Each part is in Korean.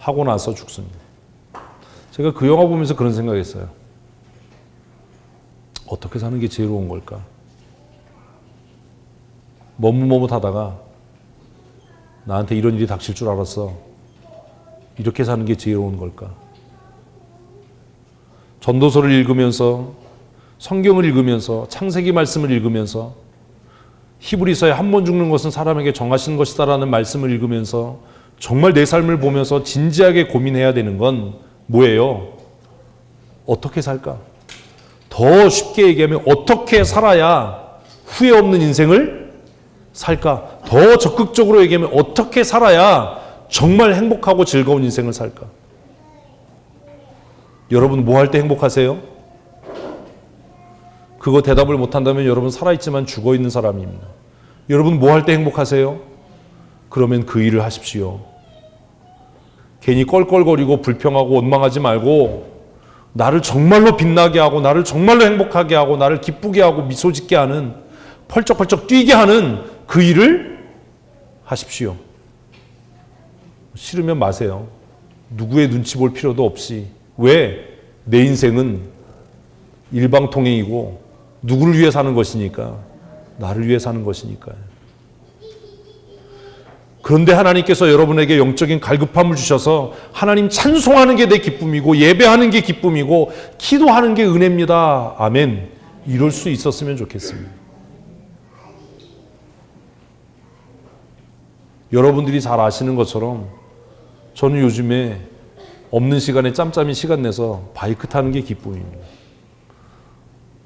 하고 나서 죽습니다. 제가 그 영화 보면서 그런 생각했어요. 어떻게 사는 게 지혜로운 걸까? 머뭇머뭇하다가 나한테 이런 일이 닥칠 줄 알았어. 이렇게 사는 게 지혜로운 걸까? 전도서를 읽으면서, 성경을 읽으면서, 창세기 말씀을 읽으면서, 히브리서에 한 번 죽는 것은 사람에게 정하신 것이다라는 말씀을 읽으면서 정말 내 삶을 보면서 진지하게 고민해야 되는 건 뭐예요? 어떻게 살까? 더 쉽게 얘기하면 어떻게 살아야 후회 없는 인생을 살까? 더 적극적으로 얘기하면 어떻게 살아야 정말 행복하고 즐거운 인생을 살까? 여러분 뭐 할 때 행복하세요? 그거 대답을 못한다면 여러분 살아있지만 죽어있는 사람입니다. 여러분 뭐 할 때 행복하세요? 그러면 그 일을 하십시오. 괜히 껄껄거리고 불평하고 원망하지 말고 나를 정말로 빛나게 하고 나를 정말로 행복하게 하고 나를 기쁘게 하고 미소 짓게 하는 펄쩍펄쩍 뛰게 하는 그 일을 하십시오. 싫으면 마세요. 누구의 눈치 볼 필요도 없이. 왜? 내 인생은 일방통행이고 누구를 위해 사는 것이니까, 나를 위해 사는 것이니까요. 그런데 하나님께서 여러분에게 영적인 갈급함을 주셔서 하나님 찬송하는 게 내 기쁨이고 예배하는 게 기쁨이고 기도하는 게 은혜입니다. 아멘. 이럴 수 있었으면 좋겠습니다. 여러분들이 잘 아시는 것처럼 저는 요즘에 없는 시간에 짬짬이 시간 내서 바이크 타는 게 기쁨입니다.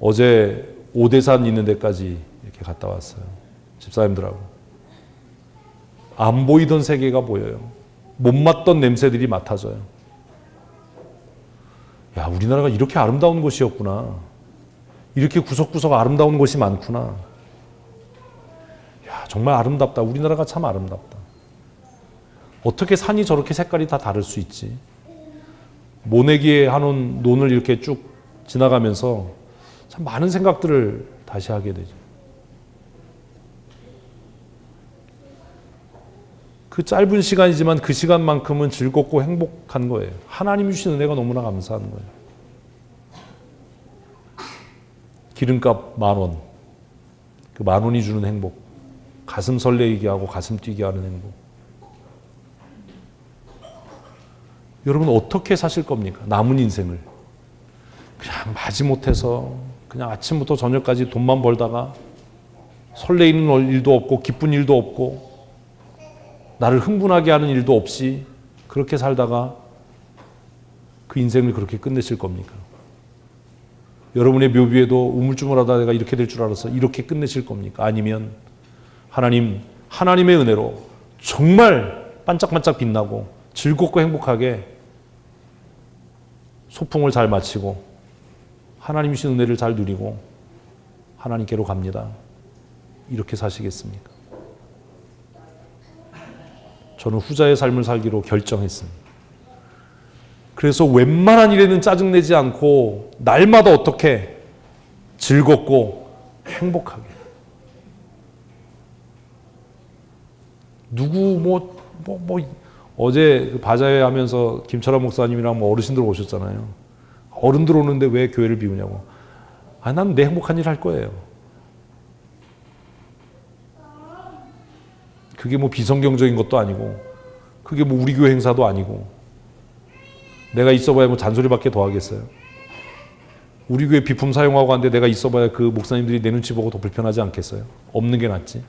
어제 오대산 있는 데까지 이렇게 갔다 왔어요. 집사님들하고. 안 보이던 세계가 보여요. 못 맡던 냄새들이 맡아져요. 야, 우리나라가 이렇게 아름다운 곳이었구나. 이렇게 구석구석 아름다운 곳이 많구나. 야, 정말 아름답다. 우리나라가 참 아름답다. 어떻게 산이 저렇게 색깔이 다 다를 수 있지? 모내기에 한온 논을 이렇게 쭉 지나가면서 참 많은 생각들을 다시 하게 되죠. 그 짧은 시간이지만 그 시간만큼은 즐겁고 행복한 거예요. 하나님이 주신 은혜가 너무나 감사한 거예요. 기름값 10,000원. 그 10,000원이 주는 행복. 가슴 설레이게 하고 가슴 뛰게 하는 행복. 여러분 어떻게 사실 겁니까? 남은 인생을. 그냥 마지못해서 그냥 아침부터 저녁까지 돈만 벌다가 설레이는 일도 없고 기쁜 일도 없고 나를 흥분하게 하는 일도 없이 그렇게 살다가 그 인생을 그렇게 끝내실 겁니까? 여러분의 묘비에도 우물쭈물하다 내가 이렇게 될 줄 알았어. 이렇게 끝내실 겁니까? 아니면 하나님의 은혜로 정말 반짝반짝 빛나고 즐겁고 행복하게 소풍을 잘 마치고 하나님이 주신 은혜를 잘 누리고 하나님께로 갑니다. 이렇게 사시겠습니까? 저는 후자의 삶을 살기로 결정했습니다. 그래서 웬만한 일에는 짜증내지 않고 날마다 어떻게 즐겁고 행복하게. 누구 어제 그 바자회 하면서 김철환 목사님이랑 어르신들 오셨잖아요. 어른들 오는데 왜 교회를 비우냐고. 난 내 행복한 일 할 거예요. 그게 비성경적인 것도 아니고 그게 우리 교회 행사도 아니고 내가 있어봐야 잔소리밖에 더 하겠어요. 우리 교회 비품 사용하고 하는데 내가 있어봐야 그 목사님들이 내 눈치 보고 더 불편하지 않겠어요? 없는 게 낫지.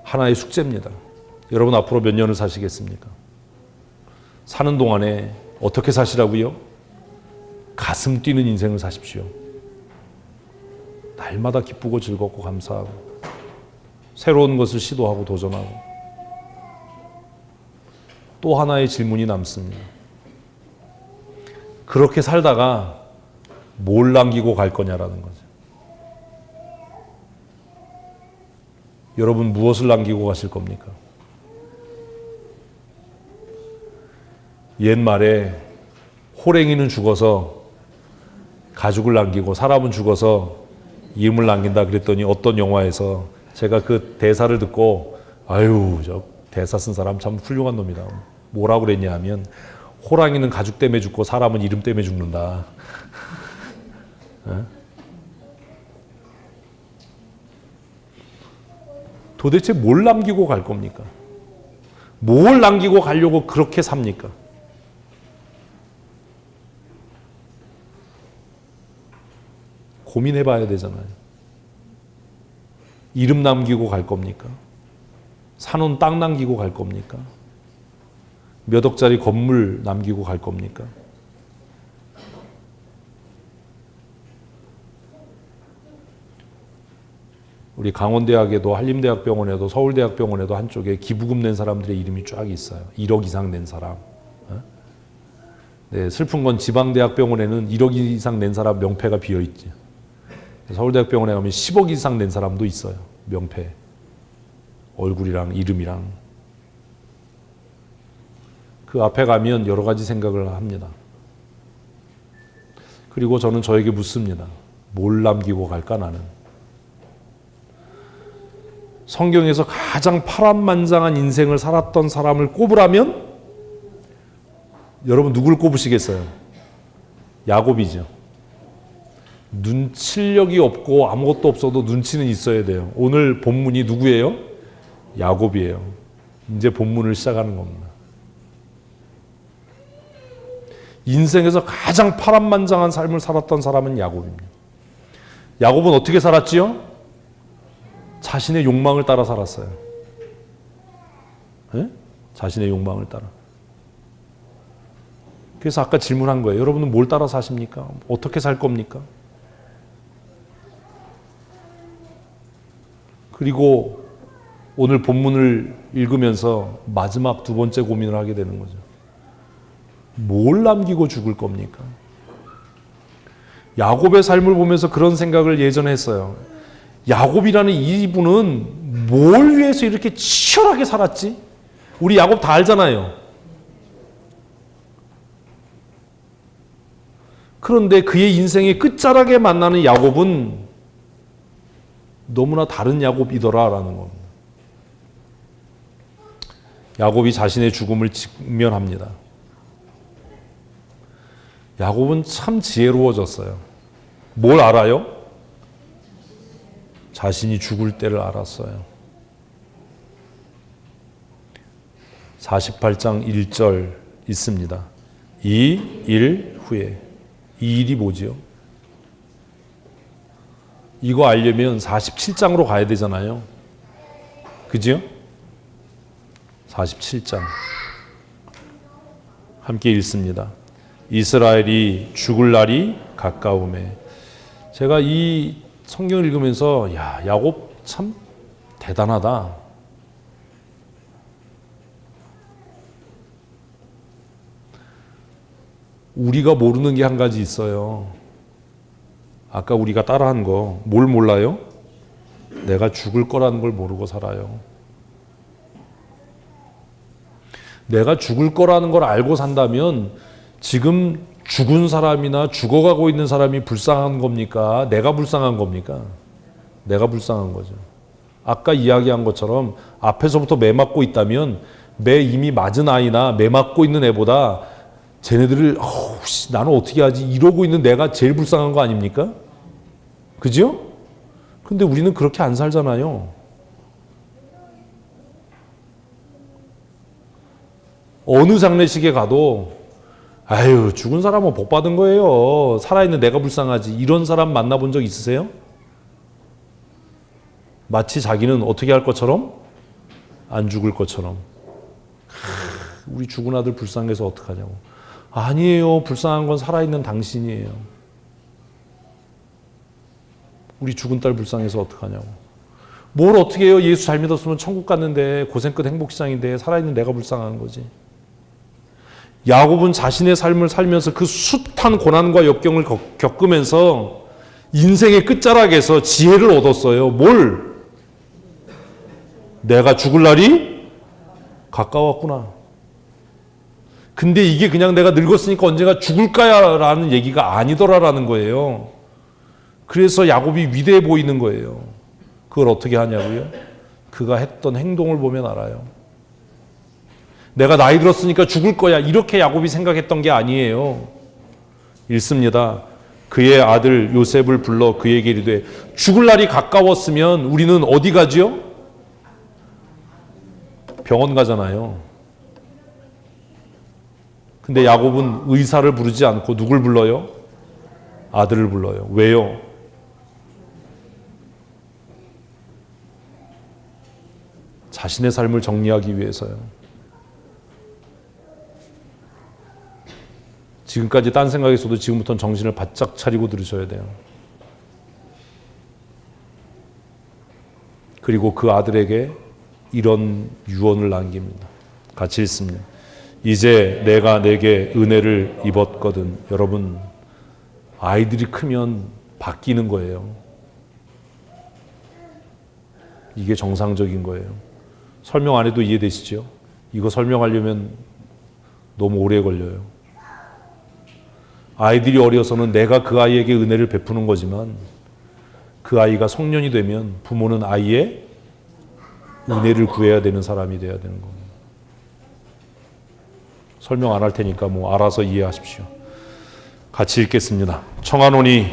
하나의 숙제입니다. 여러분 앞으로 몇 년을 사시겠습니까? 사는 동안에 어떻게 사시라고요? 가슴 뛰는 인생을 사십시오. 날마다 기쁘고 즐겁고 감사하고 새로운 것을 시도하고 도전하고. 또 하나의 질문이 남습니다. 그렇게 살다가 뭘 남기고 갈 거냐라는 거죠. 여러분 무엇을 남기고 가실 겁니까? 옛말에 호랭이는 죽어서 가죽을 남기고 사람은 죽어서 이음을 남긴다 그랬더니 어떤 영화에서 제가 그 대사를 듣고 아유, 저 대사 쓴 사람 참 훌륭한 놈이다. 뭐라고 그랬냐 하면 호랑이는 가죽 때문에 죽고 사람은 이름 때문에 죽는다. 도대체 뭘 남기고 갈 겁니까? 뭘 남기고 가려고 그렇게 삽니까? 고민해 봐야 되잖아요. 이름 남기고 갈 겁니까? 사놓은 땅 남기고 갈 겁니까? 몇 억짜리 건물 남기고 갈 겁니까? 우리 강원대학에도 한림대학병원에도 서울대학병원에도 한쪽에 기부금 낸 사람들의 이름이 쫙 있어요. 1억 이상 낸 사람. 네, 슬픈 건 지방대학병원에는 1억 이상 낸 사람 명패가 비어있지. 서울대학병원에 가면 10억 이상 낸 사람도 있어요. 명패. 얼굴이랑 이름이랑. 그 앞에 가면 여러 가지 생각을 합니다. 그리고 저는 저에게 묻습니다. 뭘 남기고 갈까 나는? 성경에서 가장 파란만장한 인생을 살았던 사람을 꼽으라면 여러분 누굴 꼽으시겠어요? 야곱이죠. 눈칠력이 없고 아무것도 없어도 눈치는 있어야 돼요. 오늘 본문이 누구예요? 야곱이에요. 이제 본문을 시작하는 겁니다. 인생에서 가장 파란만장한 삶을 살았던 사람은 야곱입니다. 야곱은 어떻게 살았지요? 자신의 욕망을 따라 살았어요. 네? 자신의 욕망을 따라. 그래서 아까 질문한 거예요. 여러분은 뭘 따라 사십니까? 어떻게 살 겁니까? 그리고 오늘 본문을 읽으면서 마지막 두 번째 고민을 하게 되는 거죠. 뭘 남기고 죽을 겁니까? 야곱의 삶을 보면서 그런 생각을 예전에 했어요. 야곱이라는 이분은 뭘 위해서 이렇게 치열하게 살았지? 우리 야곱 다 알잖아요. 그런데 그의 인생의 끝자락에 만나는 야곱은 너무나 다른 야곱이더라라는 겁니다. 야곱이 자신의 죽음을 직면합니다. 야곱은 참 지혜로워졌어요. 뭘 알아요? 자신이 죽을 때를 알았어요. 48장 1절 있습니다. 이 일 후에. 이 일이 뭐지요? 이거 알려면 47장으로 가야 되잖아요. 그지요? 47장. 함께 읽습니다. 이스라엘이 죽을 날이 가까우매. 제가 이 성경을 읽으면서 야, 야곱 참 대단하다. 우리가 모르는 게 한 가지 있어요. 아까 우리가 따라한 거 뭘 몰라요? 내가 죽을 거라는 걸 모르고 살아요. 내가 죽을 거라는 걸 알고 산다면 지금 죽은 사람이나 죽어가고 있는 사람이 불쌍한 겁니까? 내가 불쌍한 겁니까? 내가 불쌍한 거죠. 아까 이야기한 것처럼 앞에서부터 매 맞고 있다면 매 이미 맞은 아이나 매 맞고 있는 애보다 쟤네들을 나는 어떻게 하지? 이러고 있는 내가 제일 불쌍한 거 아닙니까? 그죠? 근데 우리는 그렇게 안 살잖아요. 어느 장례식에 가도 아유 죽은 사람은 복 받은 거예요. 살아있는 내가 불쌍하지. 이런 사람 만나본 적 있으세요? 마치 자기는 어떻게 할 것처럼 안 죽을 것처럼. 우리 죽은 아들 불쌍해서 어떡하냐고. 아니에요. 불쌍한 건 살아있는 당신이에요. 우리 죽은 딸 불쌍해서 어떡하냐고. 뭘 어떻게 해요. 예수 잘 믿었으면 천국 갔는데 고생 끝 행복시장인데 살아있는 내가 불쌍한 거지. 야곱은 자신의 삶을 살면서 그 숱한 고난과 역경을 겪으면서 인생의 끝자락에서 지혜를 얻었어요. 뭘? 내가 죽을 날이 가까웠구나. 근데 이게 그냥 내가 늙었으니까 언젠가 죽을까야 라는 얘기가 아니더라라는 거예요. 그래서 야곱이 위대해 보이는 거예요. 그걸 어떻게 하냐고요? 그가 했던 행동을 보면 알아요. 내가 나이 들었으니까 죽을 거야, 이렇게 야곱이 생각했던 게 아니에요. 읽습니다. 그의 아들 요셉을 불러 그에게 이르되 죽을 날이 가까웠으면 우리는 어디 가지요? 병원 가잖아요. 근데 야곱은 의사를 부르지 않고 누굴 불러요? 아들을 불러요. 왜요? 자신의 삶을 정리하기 위해서요. 지금까지 딴 생각했어도 지금부터는 정신을 바짝 차리고 들으셔야 돼요. 그리고 그 아들에게 이런 유언을 남깁니다. 같이 읽습니다. 이제 내가 내게 은혜를 입었거든. 여러분, 아이들이 크면 바뀌는 거예요. 이게 정상적인 거예요. 설명 안 해도 이해되시죠? 이거 설명하려면 너무 오래 걸려요. 아이들이 어려서는 내가 그 아이에게 은혜를 베푸는 거지만 그 아이가 성년이 되면 부모는 아이의 은혜를 구해야 되는 사람이 돼야 되는 겁니다. 설명 안 할 테니까 뭐 알아서 이해하십시오. 같이 읽겠습니다. 청하노니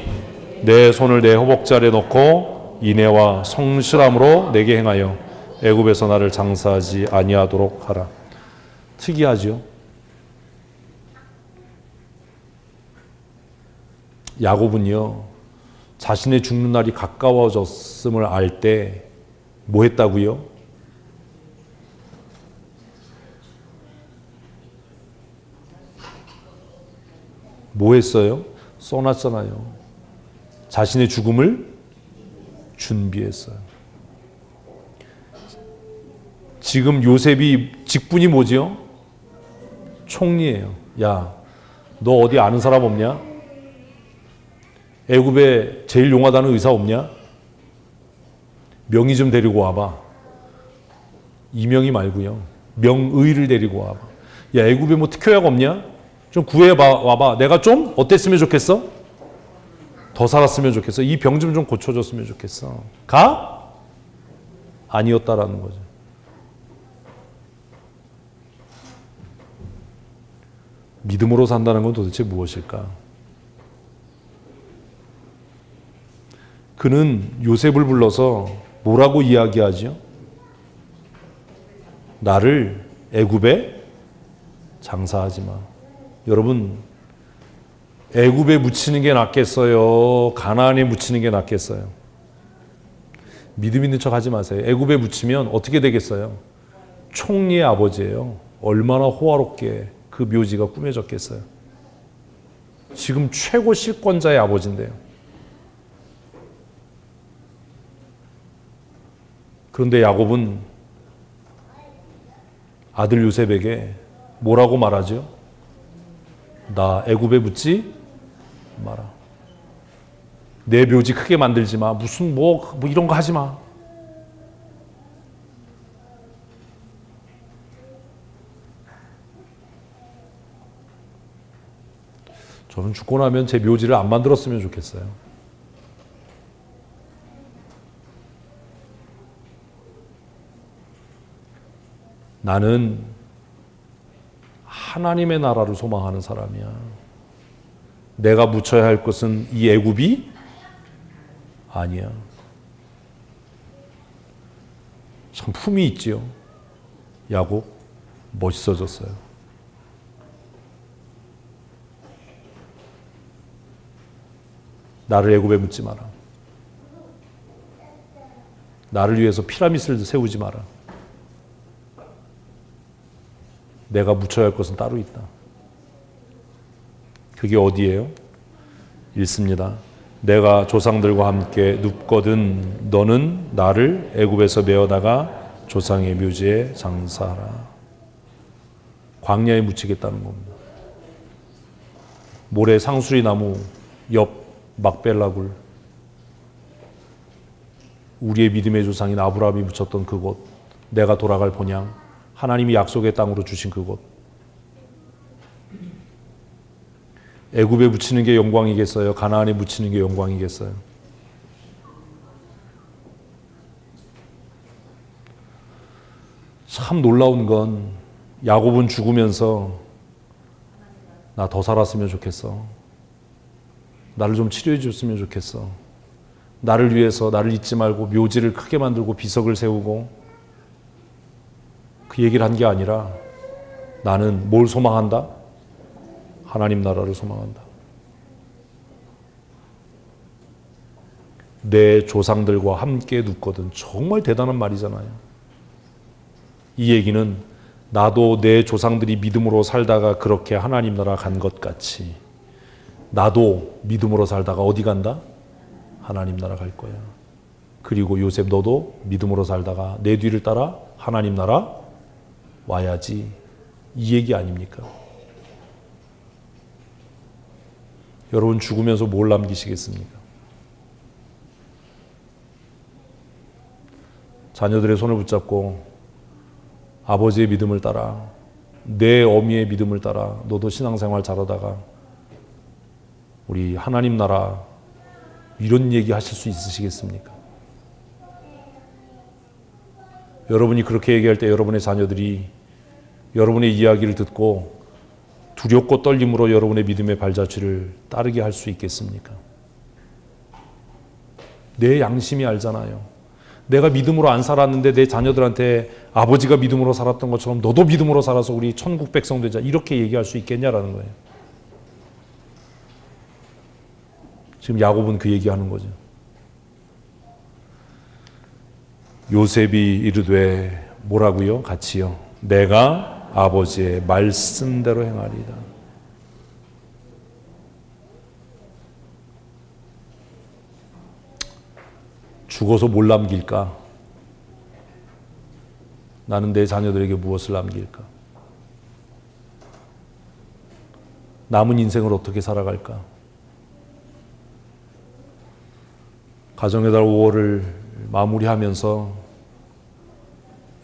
내 손을 내 허벅지 아래 넣고 인애와 성실함으로 내게 행하여 애굽에서 나를 장사하지 아니하도록 하라. 특이하죠? 야곱은요, 자신의 죽는 날이 가까워졌음을 알 때 뭐 했다고요? 뭐 했어요? 써놨잖아요. 자신의 죽음을 준비했어요. 지금 요셉이 직분이 뭐지요? 총리예요. 야, 너 어디 아는 사람 없냐? 애굽에 제일 용하다는 의사 없냐? 명의 좀 데리고 와봐. 이명희 말고요. 명의를 데리고 와봐. 야, 애굽에 뭐 특효약 없냐? 좀 구해와봐. 내가 좀 어땠으면 좋겠어? 더 살았으면 좋겠어. 이 병 좀 고쳐줬으면 좋겠어. 가? 아니었다라는 거죠. 믿음으로 산다는 건 도대체 무엇일까? 그는 요셉을 불러서 뭐라고 이야기하죠? 나를 애굽에 장사하지 마. 여러분, 애굽에 묻히는 게 낫겠어요? 가나안에 묻히는 게 낫겠어요? 믿음 있는 척 하지 마세요. 애굽에 묻히면 어떻게 되겠어요? 총리의 아버지예요. 얼마나 호화롭게 그 묘지가 꾸며졌겠어요? 지금 최고 실권자의 아버지인데요. 그런데 야곱은 아들 요셉에게 뭐라고 말하죠? 나 애굽에 묻지 마라. 내 묘지 크게 만들지 마. 무슨 뭐 이런 거 하지 마. 저는 죽고 나면 제 묘지를 안 만들었으면 좋겠어요. 나는 하나님의 나라를 소망하는 사람이야. 내가 묻혀야 할 것은 이 애굽이 아니야. 참 품이 있지요. 야곱 멋있어졌어요. 나를 애굽에 묻지 마라. 나를 위해서 피라미드를 세우지 마라. 내가 묻혀야 할 것은 따로 있다. 그게 어디예요? 읽습니다. 내가 조상들과 함께 눕거든 너는 나를 애굽에서 메어다가 조상의 묘지에 장사하라. 광야에 묻히겠다는 겁니다. 모래 상수리 나무 옆 막벨라굴, 우리의 믿음의 조상인 아브라함이 묻혔던 그곳, 내가 돌아갈 본향, 하나님이 약속의 땅으로 주신 그곳. 애굽에 묻히는 게 영광이겠어요? 가나안에 묻히는 게 영광이겠어요? 참 놀라운 건 야곱은 죽으면서 나 더 살았으면 좋겠어. 나를 좀 치료해 줬으면 좋겠어. 나를 위해서 나를 잊지 말고 묘지를 크게 만들고 비석을 세우고, 그 얘기를 한 게 아니라 나는 뭘 소망한다? 하나님 나라를 소망한다. 내 조상들과 함께 눕거든. 정말 대단한 말이잖아요. 이 얘기는 나도 내 조상들이 믿음으로 살다가 그렇게 하나님 나라 간 것 같이 나도 믿음으로 살다가 어디 간다? 하나님 나라 갈 거야. 그리고 요셉 너도 믿음으로 살다가 내 뒤를 따라 하나님 나라 와야지. 이 얘기 아닙니까? 여러분 죽으면서 뭘 남기시겠습니까? 자녀들의 손을 붙잡고 아버지의 믿음을 따라, 내 어미의 믿음을 따라 너도 신앙생활 잘하다가 우리 하나님 나라, 이런 얘기 하실 수 있으시겠습니까? 여러분이 그렇게 얘기할 때 여러분의 자녀들이 여러분의 이야기를 듣고 두렵고 떨림으로 여러분의 믿음의 발자취를 따르게 할 수 있겠습니까? 내 양심이 알잖아요. 내가 믿음으로 안 살았는데 내 자녀들한테 아버지가 믿음으로 살았던 것처럼 너도 믿음으로 살아서 우리 천국 백성 되자, 이렇게 얘기할 수 있겠냐라는 거예요. 지금 야곱은 그 얘기하는 거죠. 요셉이 이르되 뭐라고요? 같이요. 내가 아버지의 말씀대로 행하리이다. 죽어서 뭘 남길까? 나는 내 자녀들에게 무엇을 남길까? 남은 인생을 어떻게 살아갈까? 가정의 달 5월을 마무리하면서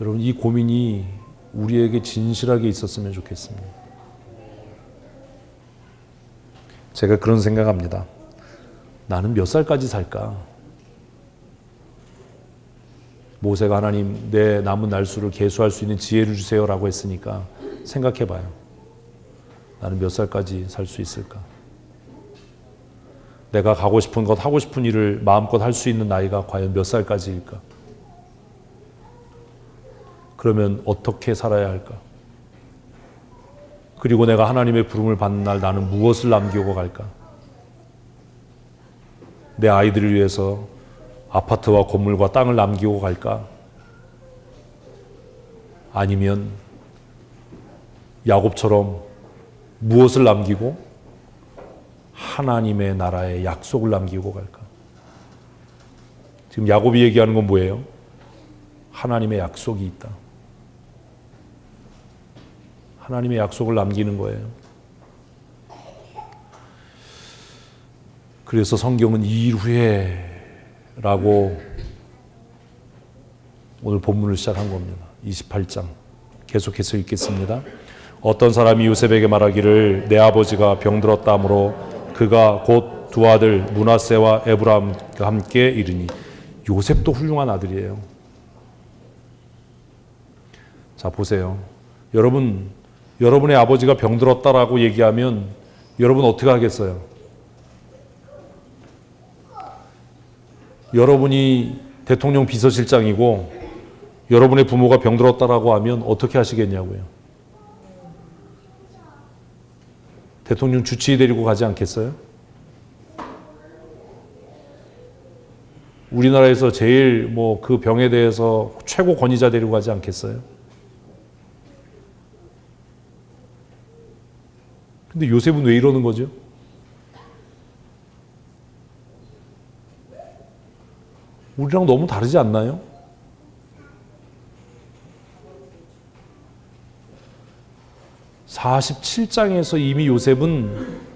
여러분 이 고민이 우리에게 진실하게 있었으면 좋겠습니다. 제가 그런 생각합니다. 나는 몇 살까지 살까? 모세가 하나님 내 남은 날수를 계수할 수 있는 지혜를 주세요라고 했으니까 생각해봐요. 나는 몇 살까지 살 수 있을까? 내가 가고 싶은 것, 하고 싶은 일을 마음껏 할 수 있는 나이가 과연 몇 살까지일까? 그러면 어떻게 살아야 할까? 그리고 내가 하나님의 부름을 받는 날 나는 무엇을 남기고 갈까? 내 아이들을 위해서 아파트와 건물과 땅을 남기고 갈까? 아니면 야곱처럼 무엇을 남기고 하나님의 나라의 약속을 남기고 갈까? 지금 야곱이 얘기하는 건 뭐예요? 하나님의 약속이 있다. 하나님의 약속을 남기는 거예요. 그래서 성경은 2일 후에 라고 오늘 본문을 시작한 겁니다. 28장 계속해서 읽겠습니다. 어떤 사람이 요셉에게 말하기를 내 아버지가 병들었다 하므로 그가 곧 두 아들 므낫세와 에브라임과 함께 이르니. 요셉도 훌륭한 아들이에요. 자 보세요. 여러분의 아버지가 병들었다라고 얘기하면 여러분 어떻게 하겠어요? 여러분이 대통령 비서실장이고 여러분의 부모가 병들었다라고 하면 어떻게 하시겠냐고요? 대통령 주치의 데리고 가지 않겠어요? 우리나라에서 제일 그 병에 대해서 최고 권위자 데리고 가지 않겠어요? 근데 요셉은 왜 이러는 거죠? 우리랑 너무 다르지 않나요? (47장에서) 이미 요셉은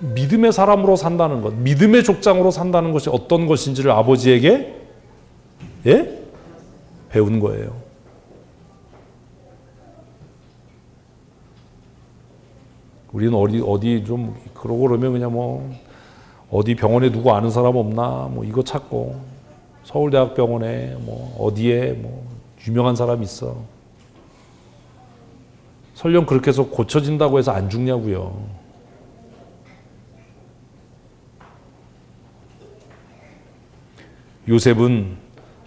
믿음의 사람으로 산다는 것, 믿음의 족장으로 산다는 것이 어떤 것인지를 아버지에게 배운 거예요. 우리는 어디 좀 그러고 그러면 그냥 어디 병원에 누구 아는 사람 없나 이거 찾고 서울대학병원에 어디에 유명한 사람 있어. 설령 그렇게 해서 고쳐진다고 해서 안 죽냐고요. 요셉은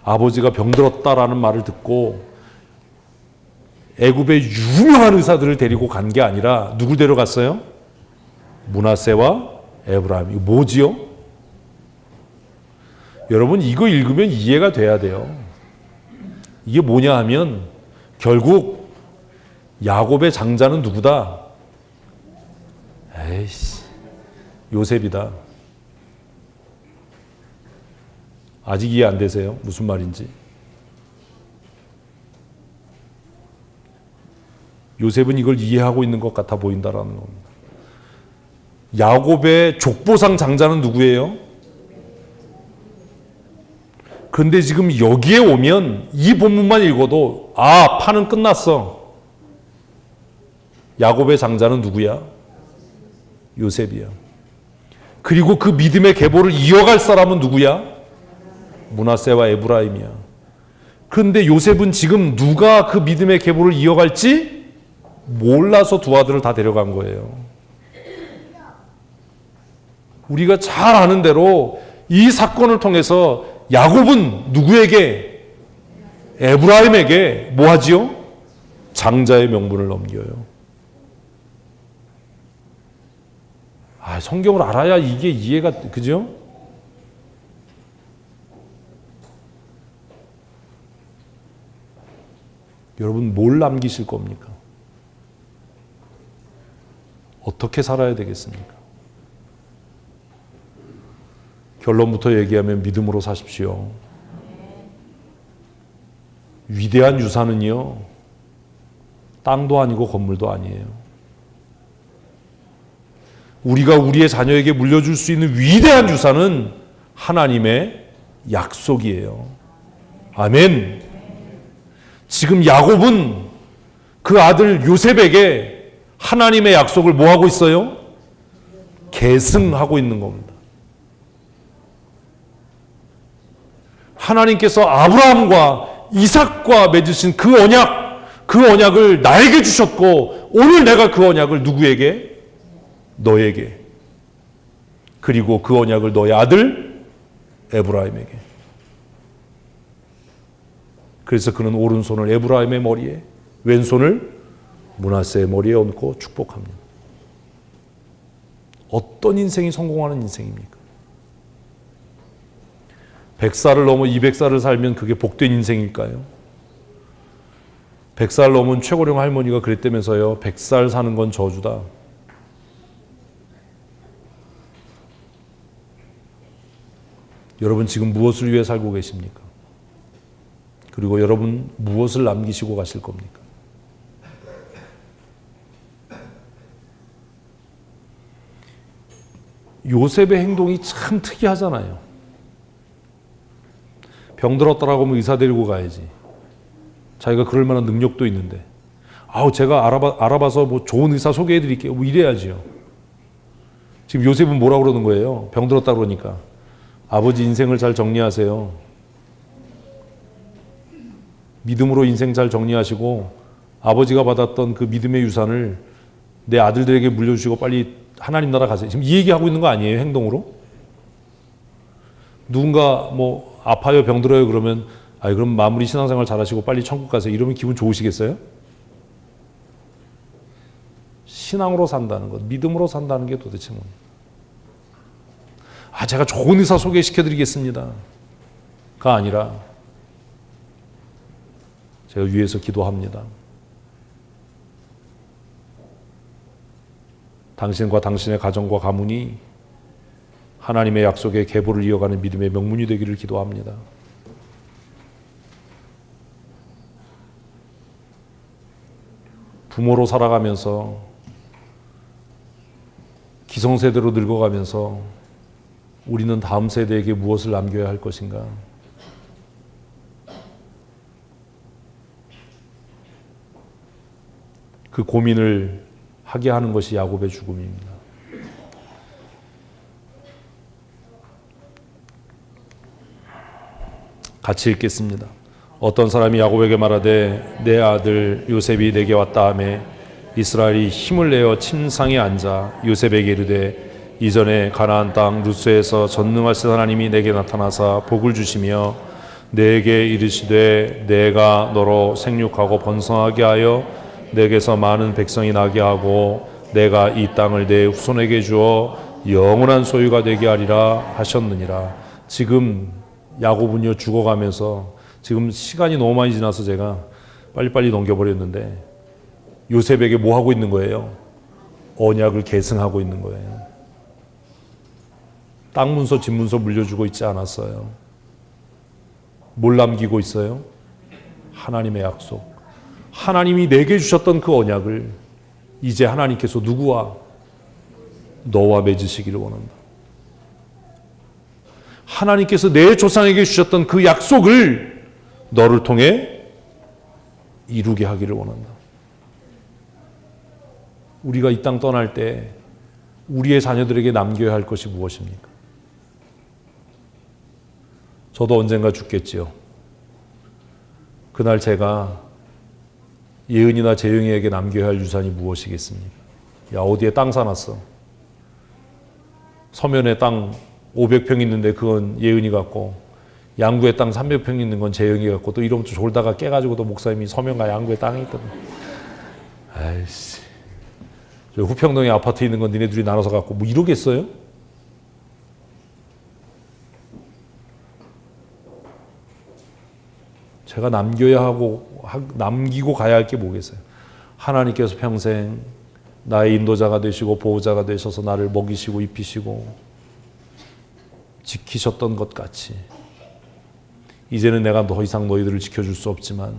아버지가 병들었다라는 말을 듣고 애굽의 유명한 의사들을 데리고 간 게 아니라 누굴 데려갔어요? 므낫세와 에브라임. 이거 뭐지요? 여러분 이거 읽으면 이해가 돼야 돼요. 이게 뭐냐 하면 결국 야곱의 장자는 누구다? 에이씨, 요셉이다. 아직 이해 안 되세요? 무슨 말인지. 요셉은 이걸 이해하고 있는 것 같아 보인다라는 겁니다. 야곱의 족보상 장자는 누구예요? 그런데 지금 여기에 오면 이 본문만 읽어도 아, 판은 끝났어. 야곱의 장자는 누구야? 요셉이야. 그리고 그 믿음의 계보를 이어갈 사람은 누구야? 므낫세와 에브라임이야. 그런데 요셉은 지금 누가 그 믿음의 계보를 이어갈지 몰라서 두 아들을 다 데려간 거예요. 우리가 잘 아는 대로 이 사건을 통해서 야곱은 누구에게? 에브라임에게 뭐 하지요? 장자의 명분을 넘겨요. 아, 성경을 알아야 이게 이해가, 그죠? 여러분 뭘 남기실 겁니까? 어떻게 살아야 되겠습니까? 결론부터 얘기하면 믿음으로 사십시오. 위대한 유산은요, 땅도 아니고 건물도 아니에요. 우리가 우리의 자녀에게 물려줄 수 있는 위대한 유산은 하나님의 약속이에요. 아멘. 지금 야곱은 그 아들 요셉에게 하나님의 약속을 뭐 하고 있어요? 계승하고 있는 겁니다. 하나님께서 아브라함과 이삭과 맺으신 그 언약을 나에게 주셨고 오늘 내가 그 언약을 누구에게? 너에게. 그리고 그 언약을 너의 아들 에브라임에게. 그래서 그는 오른손을 에브라임의 머리에, 왼손을 므낫세의 머리에 얹고 축복합니다. 어떤 인생이 성공하는 인생입니까? 100살을 넘어 200살을 살면 그게 복된 인생일까요? 100살 넘은 최고령 할머니가 그랬다면서요. 100살 사는 건 저주다. 여러분 지금 무엇을 위해 살고 계십니까? 그리고 여러분 무엇을 남기시고 가실 겁니까? 요셉의 행동이 참 특이하잖아요. 병들었다라고 하면 의사 데리고 가야지. 자기가 그럴 만한 능력도 있는데. 제가 알아봐서 뭐 좋은 의사 소개해 드릴게요. 뭐 이래야지요. 지금 요셉은 뭐라고 그러는 거예요? 병들었다 그러니까. 아버지 인생을 잘 정리하세요. 믿음으로 인생 잘 정리하시고 아버지가 받았던 그 믿음의 유산을 내 아들들에게 물려주시고 빨리 하나님 나라 가세요. 지금 이 얘기하고 있는 거 아니에요? 행동으로? 누군가 뭐 아파요, 병들어요 그러면 그럼 마무리 신앙생활 잘하시고 빨리 천국 가세요. 이러면 기분 좋으시겠어요? 신앙으로 산다는 것, 믿음으로 산다는 게 도대체 뭡니까? 제가 좋은 의사 소개시켜드리겠습니다. 가 아니라 제가 위에서 기도합니다. 당신과 당신의 가정과 가문이 하나님의 약속의 계보를 이어가는 믿음의 명문이 되기를 기도합니다. 부모로 살아가면서 기성세대로 늙어가면서 우리는 다음 세대에게 무엇을 남겨야 할 것인가? 그 고민을 하게 하는 것이 야곱의 죽음입니다. 같이 읽겠습니다. 어떤 사람이 야곱에게 말하되 내 아들 요셉이 내게 왔다 하매 이스라엘이 힘을 내어 침상에 앉아 요셉에게 이르되 이전에 가나안 땅 루스에서 전능하신 하나님이 내게 나타나사 복을 주시며 내게 이르시되 내가 너로 생육하고 번성하게 하여 내게서 많은 백성이 나게 하고 내가 이 땅을 내 후손에게 주어 영원한 소유가 되게 하리라 하셨느니라. 지금 야곱은요 죽어가면서 지금 시간이 너무 많이 지나서 제가 빨리빨리 넘겨버렸는데 요셉에게 뭐 하고 있는 거예요? 언약을 계승하고 있는 거예요. 땅 문서 집 문서 물려주고 있지 않았어요. 뭘 남기고 있어요? 하나님의 약속. 하나님이 내게 주셨던 그 언약을 이제 하나님께서 누구와? 너와 맺으시기를 원한다. 하나님께서 내 조상에게 주셨던 그 약속을 너를 통해 이루게 하기를 원한다. 우리가 이 땅 떠날 때 우리의 자녀들에게 남겨야 할 것이 무엇입니까? 저도 언젠가 죽겠지요. 그날 제가 예은이나 재영이에게 남겨야 할 유산이 무엇이겠습니까? 야, 어디에 땅 사놨어? 서면에 땅 500평 있는데 그건 예은이 같고, 양구에 땅 300평 있는 건 재영이 같고, 또 이러면 또 졸다가 깨가지고 또 목사님이 서면과 양구에 땅이 있거든. 아이씨. 저 후평동에 아파트 있는 건 니네 둘이 나눠서 갖고 뭐 이러겠어요? 제가 남기고 가야 할 게 뭐겠어요? 하나님께서 평생 나의 인도자가 되시고 보호자가 되셔서 나를 먹이시고 입히시고 지키셨던 것 같이 이제는 내가 더 이상 너희들을 지켜줄 수 없지만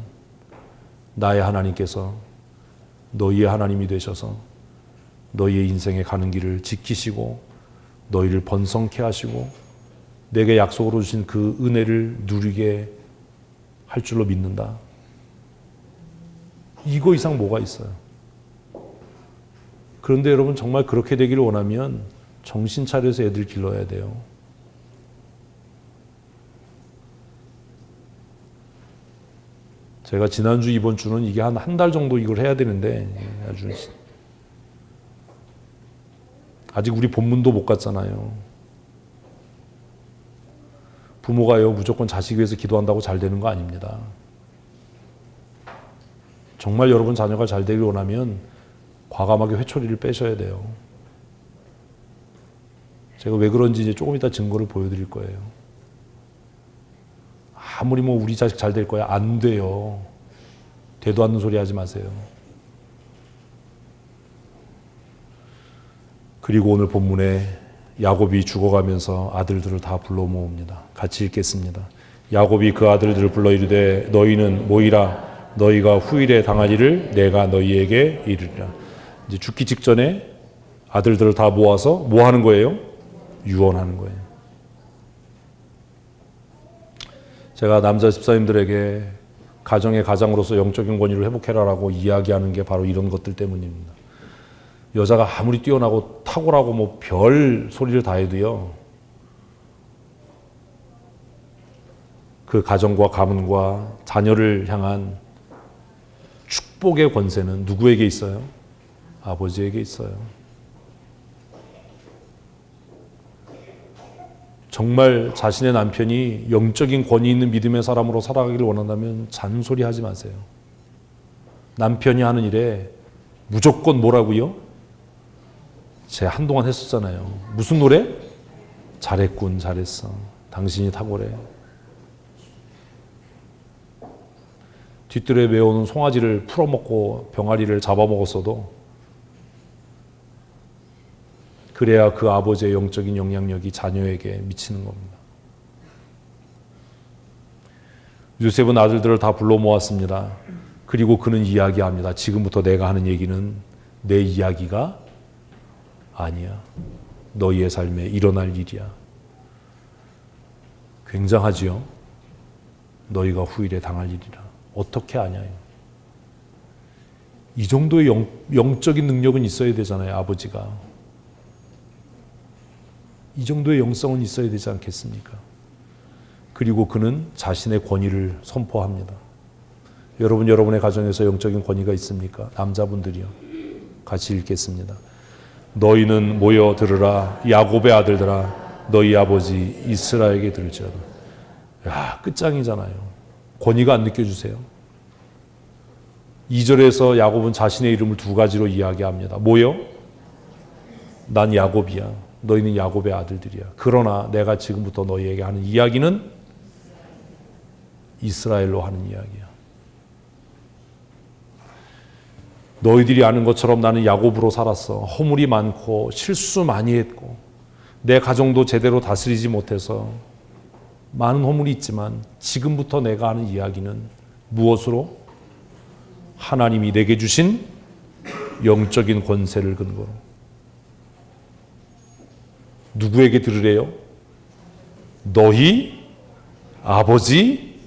나의 하나님께서 너희의 하나님이 되셔서 너희의 인생에 가는 길을 지키시고 너희를 번성케 하시고 내게 약속으로 주신 그 은혜를 누리게 할 줄로 믿는다. 이거 이상 뭐가 있어요? 그런데 여러분 정말 그렇게 되기를 원하면 정신 차려서 애들 길러야 돼요. 제가 지난주 이번 주는 이게 한 달 정도 이걸 해야 되는데 아직 우리 본문도 못 갔잖아요. 부모가요 무조건 자식 위해서 기도한다고 잘 되는 거 아닙니다. 정말 여러분 자녀가 잘 되길 원하면 과감하게 회초리를 빼셔야 돼요. 제가 왜 그런지 이제 조금 이따 증거를 보여드릴 거예요. 아무리 뭐 우리 자식 잘 될 거야 안 돼요. 되도 않는 소리 하지 마세요. 그리고 오늘 본문에 야곱이 죽어가면서 아들들을 다 불러 모읍니다. 같이 읽겠습니다. 야곱이 그 아들들을 불러 이르되 너희는 모이라 너희가 후일에 당할 일을 내가 너희에게 이르리라. 이제 죽기 직전에 아들들을 다 모아서 뭐 하는 거예요? 유언하는 거예요. 제가 남자 집사님들에게 가정의 가장으로서 영적인 권위를 회복해라라고 이야기하는 게 바로 이런 것들 때문입니다. 여자가 아무리 뛰어나고 탁월하고 뭐 별 소리를 다 해도요, 그 가정과 가문과 자녀를 향한 축복의 권세는 누구에게 있어요? 아버지에게 있어요. 정말 자신의 남편이 영적인 권위 있는 믿음의 사람으로 살아가기를 원한다면 잔소리하지 마세요. 남편이 하는 일에 무조건 뭐라고요? 제가 한동안 했었잖아요. 무슨 노래? 잘했군, 잘했어. 당신이 탁월해. 뒷뜰에 메어오는 송아지를 풀어먹고 병아리를 잡아먹었어도 그래야 그 아버지의 영적인 영향력이 자녀에게 미치는 겁니다. 요셉은 아들들을 다 불러 모았습니다. 그리고 그는 이야기합니다. 지금부터 내가 하는 얘기는 내 이야기가 아니야. 너희의 삶에 일어날 일이야. 굉장하지요? 너희가 후일에 당할 일이라. 어떻게 아냐요? 이 정도의 영적인 능력은 있어야 되잖아요, 아버지가. 이 정도의 영성은 있어야 되지 않겠습니까? 그리고 그는 자신의 권위를 선포합니다. 여러분, 여러분의 가정에서 영적인 권위가 있습니까? 남자분들이요. 같이 읽겠습니다. 너희는 모여 들으라. 야곱의 아들들아, 너희 아버지 이스라엘에게 들을지어다. 야, 끝장이잖아요. 권위가 안 느껴주세요? 2절에서 야곱은 자신의 이름을 두 가지로 이야기합니다. 뭐요? 난 야곱이야. 너희는 야곱의 아들들이야. 그러나 내가 지금부터 너희에게 하는 이야기는 이스라엘로 하는 이야기야. 너희들이 아는 것처럼 나는 야곱으로 살았어. 허물이 많고 실수 많이 했고 내 가정도 제대로 다스리지 못해서 많은 허물이 있지만 지금부터 내가 하는 이야기는 무엇으로? 하나님이 내게 주신 영적인 권세를 근거로. 누구에게 들으래요? 너희 아버지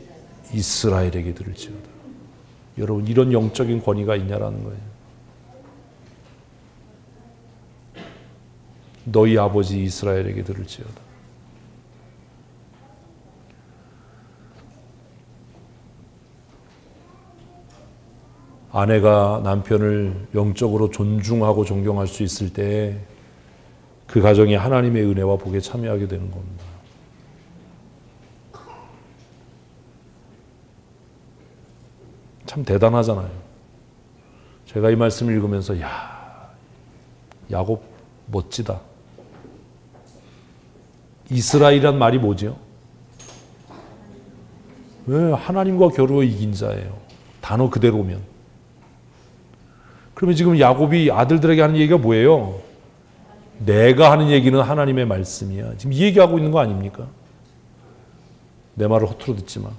이스라엘에게 들을지어다. 여러분, 이런 영적인 권위가 있냐라는 거예요. 너희 아버지 이스라엘에게 들을지어다. 아내가 남편을 영적으로 존중하고 존경할 수 있을 때 그 가정이 하나님의 은혜와 복에 참여하게 되는 겁니다. 참 대단하잖아요. 제가 이 말씀을 읽으면서 야곱 멋지다. 이스라엘이란 말이 뭐죠? 왜? 하나님과 겨루어 이긴 자예요. 단어 그대로면. 그러면 지금 야곱이 아들들에게 하는 얘기가 뭐예요? 내가 하는 얘기는 하나님의 말씀이야. 지금 이 얘기하고 있는 거 아닙니까? 내 말을 허투루 듣지 마.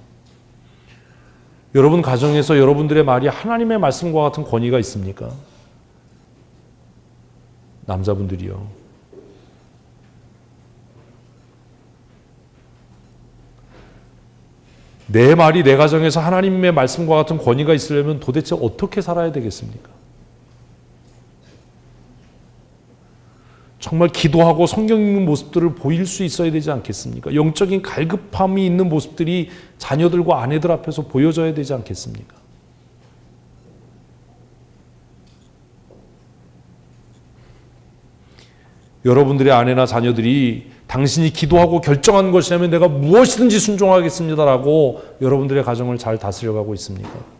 여러분 가정에서 여러분들의 말이 하나님의 말씀과 같은 권위가 있습니까? 남자분들이요. 내 말이 내 가정에서 하나님의 말씀과 같은 권위가 있으려면 도대체 어떻게 살아야 되겠습니까? 정말 기도하고 성경 읽는 모습들을 보일 수 있어야 되지 않겠습니까? 영적인 갈급함이 있는 모습들이 자녀들과 아내들 앞에서 보여져야 되지 않겠습니까? 여러분들의 아내나 자녀들이 당신이 기도하고 결정한 것이라면 내가 무엇이든지 순종하겠습니다라고 여러분들의 가정을 잘 다스려가고 있습니까?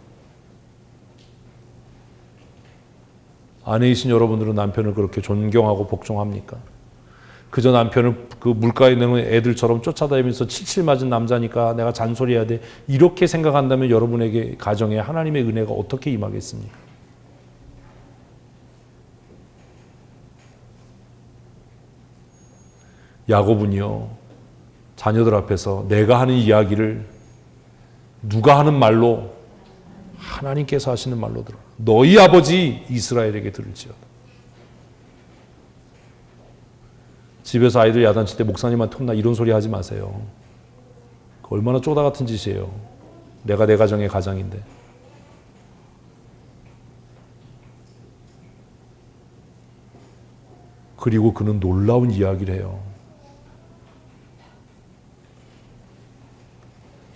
아내이신 여러분들은 남편을 그렇게 존경하고 복종합니까? 그저 남편을 그 물가에 내놓은 애들처럼 쫓아다니면서 칠칠 맞은 남자니까 내가 잔소리해야 돼. 이렇게 생각한다면 여러분에게 가정에 하나님의 은혜가 어떻게 임하겠습니까? 야곱은요, 자녀들 앞에서 내가 하는 이야기를 누가 하는 말로? 하나님께서 하시는 말로 들어. 너희 아버지 이스라엘에게 들을지어다. 집에서 아이들 야단칠 때 목사님한테 혼나 이런 소리 하지 마세요. 얼마나 쪼다 같은 짓이에요. 내가 내 가정의 가장인데. 그리고 그는 놀라운 이야기를 해요.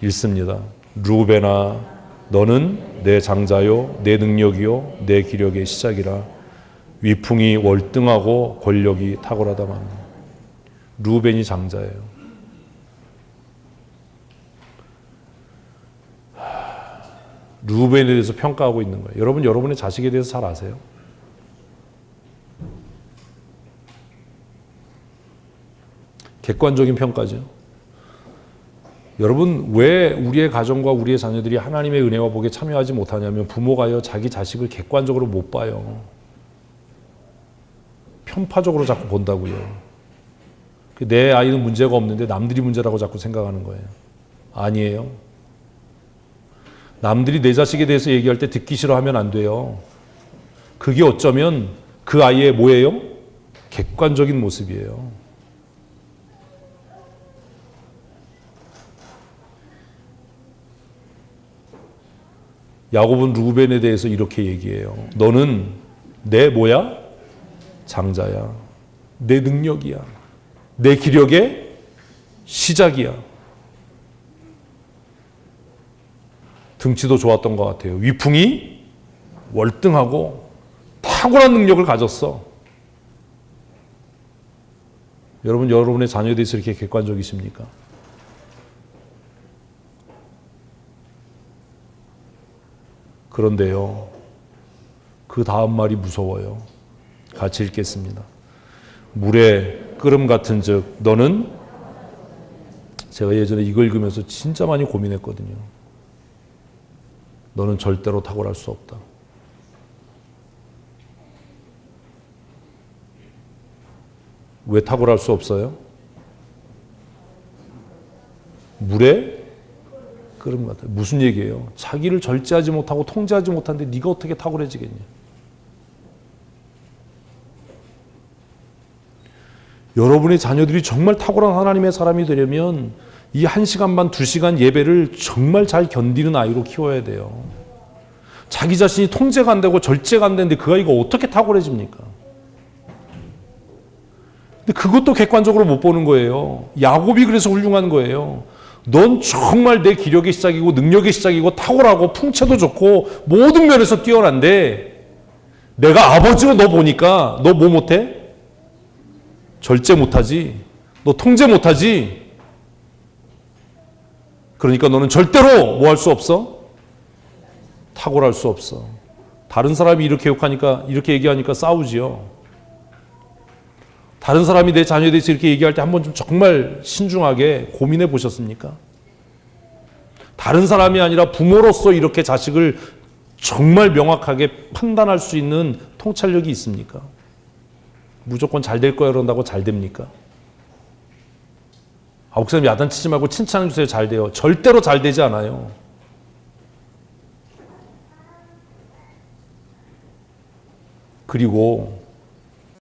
읽습니다. 루벤아, 너는 내 장자요, 내 능력이요, 내 기력의 시작이라. 위풍이 월등하고 권력이 탁월하다만. 루벤이 장자예요. 루벤에 대해서 평가하고 있는 거예요. 여러분, 여러분의 자식에 대해서 잘 아세요? 객관적인 평가죠. 여러분, 왜 우리의 가정과 우리의 자녀들이 하나님의 은혜와 복에 참여하지 못하냐면 부모가요, 자기 자식을 객관적으로 못 봐요. 편파적으로 자꾸 본다고요. 내 아이는 문제가 없는데 남들이 문제라고 자꾸 생각하는 거예요. 아니에요. 남들이 내 자식에 대해서 얘기할 때 듣기 싫어하면 안 돼요. 그게 어쩌면 그 아이의 뭐예요? 객관적인 모습이에요. 야곱은 루벤에 대해서 이렇게 얘기해요. 너는 내 뭐야? 장자야. 내 능력이야. 내 기력의 시작이야. 등치도 좋았던 것 같아요. 위풍이 월등하고 탁월한 능력을 가졌어. 여러분, 여러분의 자녀에 대해서 이렇게 객관적이십니까? 그런데요, 그 다음 말이 무서워요. 같이 읽겠습니다. 물의 끓음 같은 즉 너는, 제가 예전에 이거 읽으면서 진짜 많이 고민했거든요. 너는 절대로 탁월할 수 없다. 왜 탁월할 수 없어요? 물의 끓음 같아요. 무슨 얘기예요? 자기를 절제하지 못하고 통제하지 못하는데 네가 어떻게 탁월해지겠냐? 여러분의 자녀들이 정말 탁월한 하나님의 사람이 되려면 이 1시간 반, 2시간 예배를 정말 잘 견디는 아이로 키워야 돼요. 자기 자신이 통제가 안 되고 절제가 안 되는데 그 아이가 어떻게 탁월해집니까? 근데 그것도 객관적으로 못 보는 거예요. 야곱이 그래서 훌륭한 거예요. 넌 정말 내 기력의 시작이고 능력의 시작이고 탁월하고 풍채도 좋고 모든 면에서 뛰어난데 내가 아버지로 너 보니까 너 뭐 못해? 절제 못하지. 너 통제 못하지. 그러니까 너는 절대로 뭐 할 수 없어? 탁월할 수 없어. 다른 사람이 이렇게 욕하니까, 이렇게 얘기하니까 싸우지요. 다른 사람이 내 자녀에 대해서 이렇게 얘기할 때 한번 좀 정말 신중하게 고민해 보셨습니까? 다른 사람이 아니라 부모로서 이렇게 자식을 정말 명확하게 판단할 수 있는 통찰력이 있습니까? 무조건 잘 될 거야 그런다고 잘 됩니까? 목사님 야단치지 말고 칭찬해 주세요. 잘 돼요. 절대로 잘 되지 않아요. 그리고